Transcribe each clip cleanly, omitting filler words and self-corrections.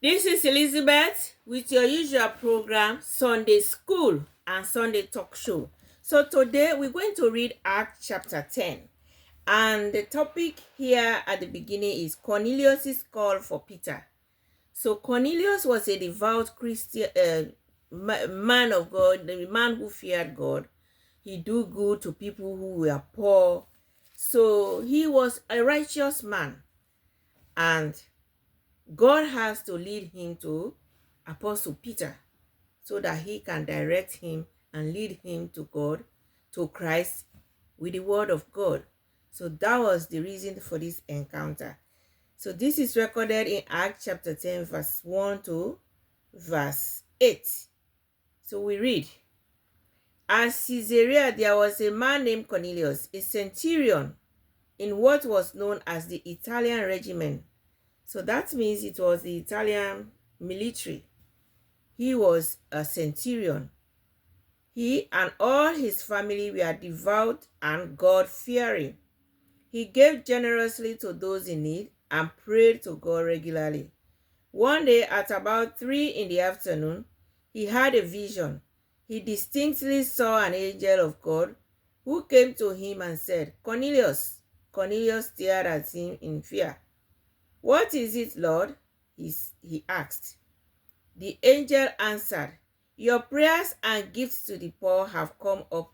This is Elizabeth with your usual program, Sunday School and Sunday Talk Show. So today we're going to read Acts chapter 10. And the topic here at the beginning is Cornelius' call for Peter. So Cornelius was a devout Christian man of God, the man who feared God. He do good to people who were poor. So he was a righteous man, and God has to lead him to Apostle Peter so that he can direct him and lead him to God, to Christ, with the word of God. So that was the reason for this encounter. So this is recorded in Acts chapter 10, verse 1 to verse 8. So we read, at Caesarea there was a man named Cornelius, a centurion in what was known as the Italian regiment. So that means it was the Italian military. He was a centurion. He and all his family were devout and God-fearing. He gave generously to those in need and prayed to God regularly. One day at about 3 in the afternoon, he had a vision. He distinctly saw an angel of God who came to him and said, Cornelius. Cornelius stared at him in fear. What is it, Lord? He asked. The angel answered, your prayers and gifts to the poor have come up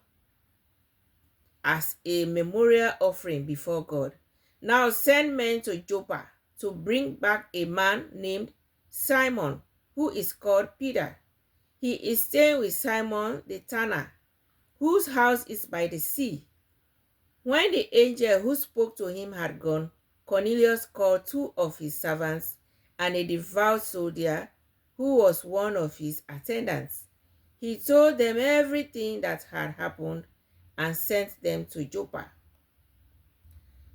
as a memorial offering before God. Now send men to Joppa to bring back a man named Simon, who is called Peter. He is staying with Simon the tanner, whose house is by the sea. When the angel who spoke to him had gone, Cornelius called 2 of his servants and a devout soldier who was one of his attendants. He told them everything that had happened and sent them to Joppa.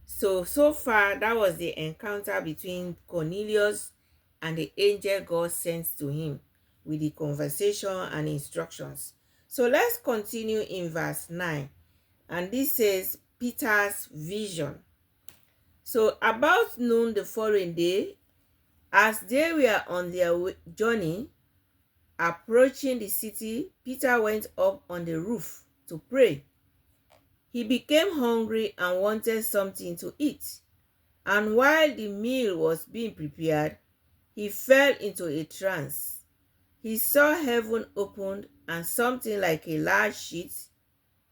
So far, that was the encounter between Cornelius and the angel God sent to him with the conversation and instructions. So let's continue in verse 9. And this says Peter's vision. So about noon the following day, as they were on their journey, approaching the city, Peter went up on the roof to pray. He became hungry and wanted something to eat. And while the meal was being prepared, he fell into a trance. He saw heaven opened and something like a large sheet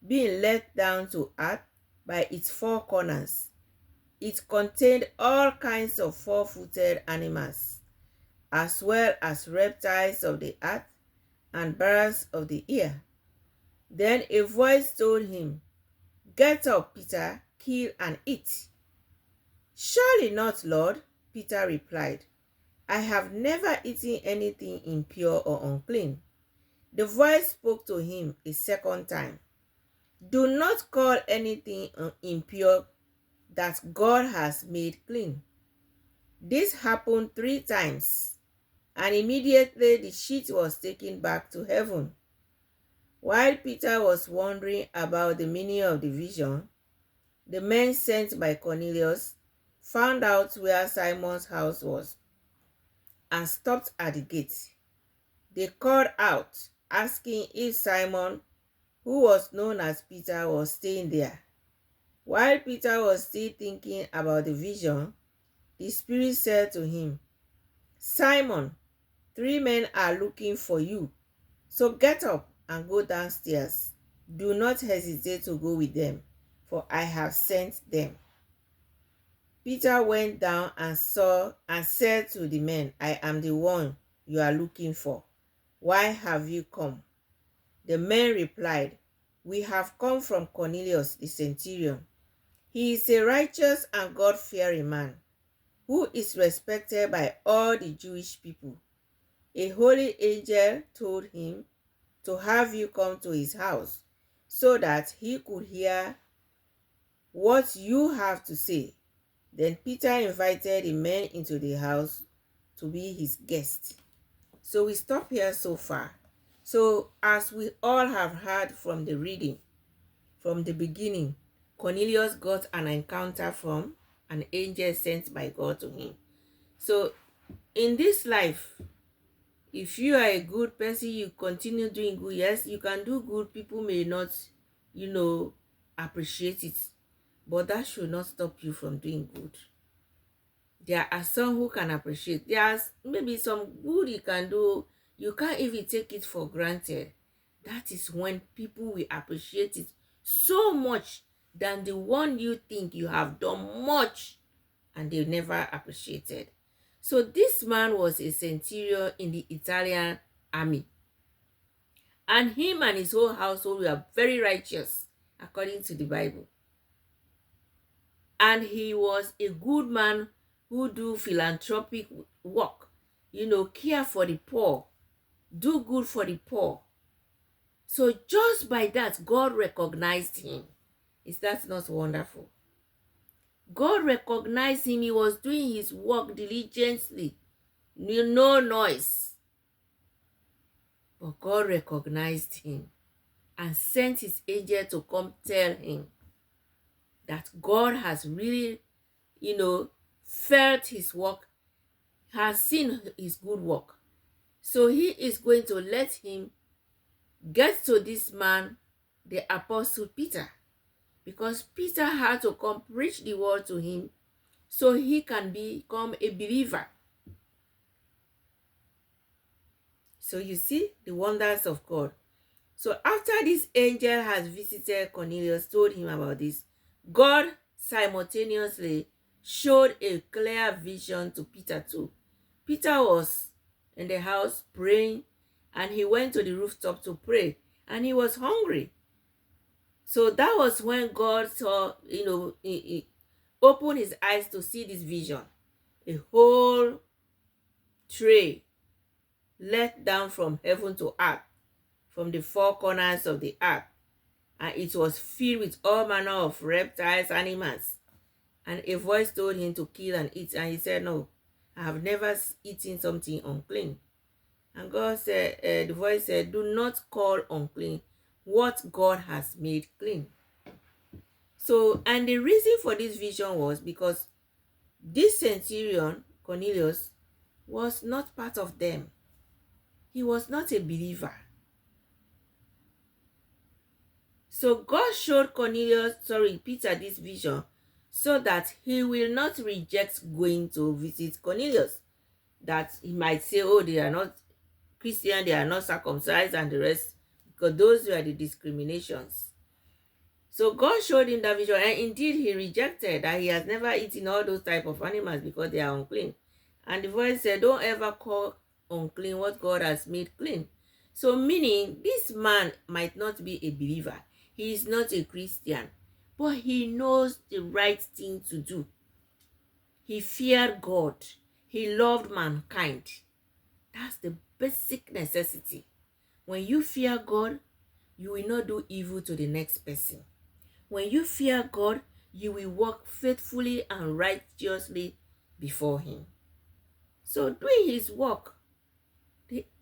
being let down to earth by its 4 corners. It contained all kinds of 4-footed animals, as well as reptiles of the earth and birds of the air. Then a voice told him, get up, Peter, kill and eat. Surely not, Lord, Peter replied. I have never eaten anything impure or unclean. The voice spoke to him a second time. Do not call anything impure that God has made clean. This happened 3 times, and immediately the sheet was taken back to heaven. While Peter was wondering about the meaning of the vision, the men sent by Cornelius found out where Simon's house was and stopped at the gate. They called out, asking if Simon, who was known as Peter, was staying there. While Peter was still thinking about the vision, the Spirit said to him, Simon, 3 men are looking for you. So get up and go downstairs. Do not hesitate to go with them, for I have sent them. Peter went down and said to the men, I am the one you are looking for. Why have you come? The men replied, we have come from Cornelius the centurion. He is a righteous and God-fearing man, who is respected by all the Jewish people. A holy angel told him to have you come to his house so that he could hear what you have to say. Then Peter invited the men into the house to be his guest. So we stop here so far. So as we all have heard from the reading, from the beginning, Cornelius got an encounter from an angel sent by God to him. So In this life, if you are a good person, you continue doing good. Yes, you can do good. People may not, you know, appreciate it, but that should not stop you from doing good. There are some who can appreciate. There's maybe some good you can do. You can't even take it for granted. That is when people will appreciate it so much than the one you think you have done much and they never appreciated. So this man was a centurion in the Italian army, and him and his whole household were very righteous according to the Bible. And he was a good man who do philanthropic work, care for the poor, do good for the poor. So just by that, God recognized him. Is that not wonderful? God recognized him. He was doing his work diligently, no noise. But God recognized him and sent his angel to come tell him that God has really, felt his work, has seen his good work. So he is going to let him get to this man, the apostle Peter, because Peter had to come preach the word to him so he can become a believer. So you see the wonders of God. So after this angel has visited Cornelius, told him about this, God simultaneously showed a clear vision to Peter too. Peter was in the house praying, and he went to the rooftop to pray, and he was hungry. So that was when God saw, he opened his eyes to see this vision. A whole tray let down from heaven to earth, from the four corners of the earth, and it was filled with all manner of reptiles, animals. And a voice told him to kill and eat, and he said, no, I have never eaten something unclean. And God said, the voice said, do not call unclean what God has made clean. So, and the reason for this vision was because this centurion, Cornelius, was not part of them. He was not a believer. So God showed Peter this vision so that he will not reject going to visit Cornelius. That he might say, oh, they are not Christian, they are not circumcised and the rest, because those were the discriminations. So God showed him that vision, and indeed he rejected that. He has never eaten all those type of animals because they are unclean. And the voice said, don't ever call unclean what God has made clean. So meaning, this man might not be a believer. He is not a Christian, but he knows the right thing to do. He feared God. He loved mankind. That's the basic necessity. When you fear God, you will not do evil to the next person. When you fear God, you will walk faithfully and righteously before him. So doing his work,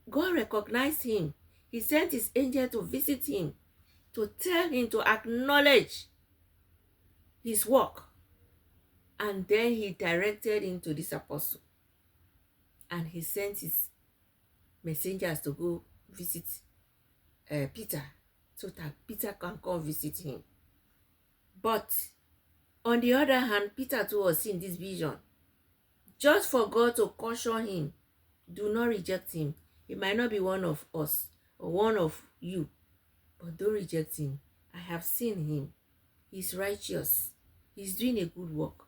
God recognized him. He sent his angel to visit him, to tell him to acknowledge his work. And then he directed him to this apostle. And he sent his messengers to go visit Peter, so that Peter can come visit him. But on the other hand, Peter too was seeing this vision. Just for God to caution him, do not reject him. He might not be one of us or one of you, but don't reject him. I have seen him. He's righteous. He's doing a good work.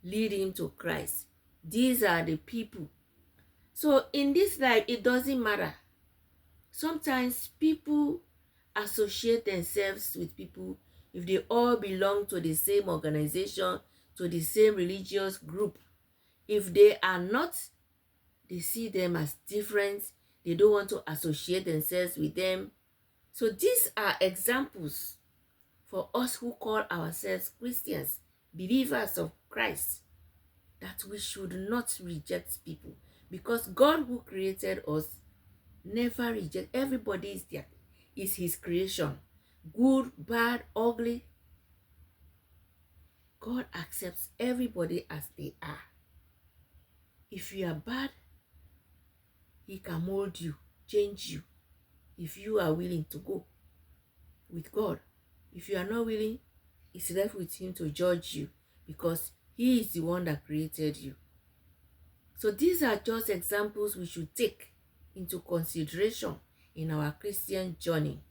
Lead him to Christ. These are the people. So in this life, it doesn't matter. Sometimes people associate themselves with people if they all belong to the same organization, to the same religious group. If they are not, they see them as different. They don't want to associate themselves with them. So these are examples for us who call ourselves Christians, believers of Christ, that we should not reject people, because God who created us never reject. Everybody is there, is his creation. Good, bad, ugly. God accepts everybody as they are. If you are bad, he can mold you, change you, if you are willing to go with God. If you are not willing, it's left with him to judge you, because he is the one that created you. So these are just examples we should take into consideration in our Christian journey.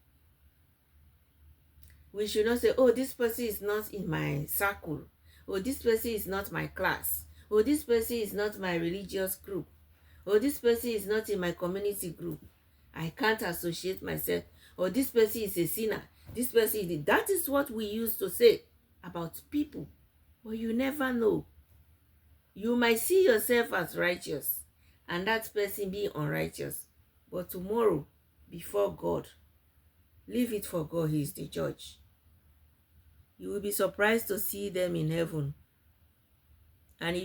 We should not say, oh, this person is not in my circle. Oh, this person is not my class. Oh, this person is not my religious group. Oh, this person is not in my community group. I can't associate myself. Or this person is a sinner. This person is... That is what we used to say about people. But you never know. You might see yourself as righteous and that person be unrighteous. But tomorrow, before God, leave it for God. He is the judge. You will be surprised to see them in heaven. And if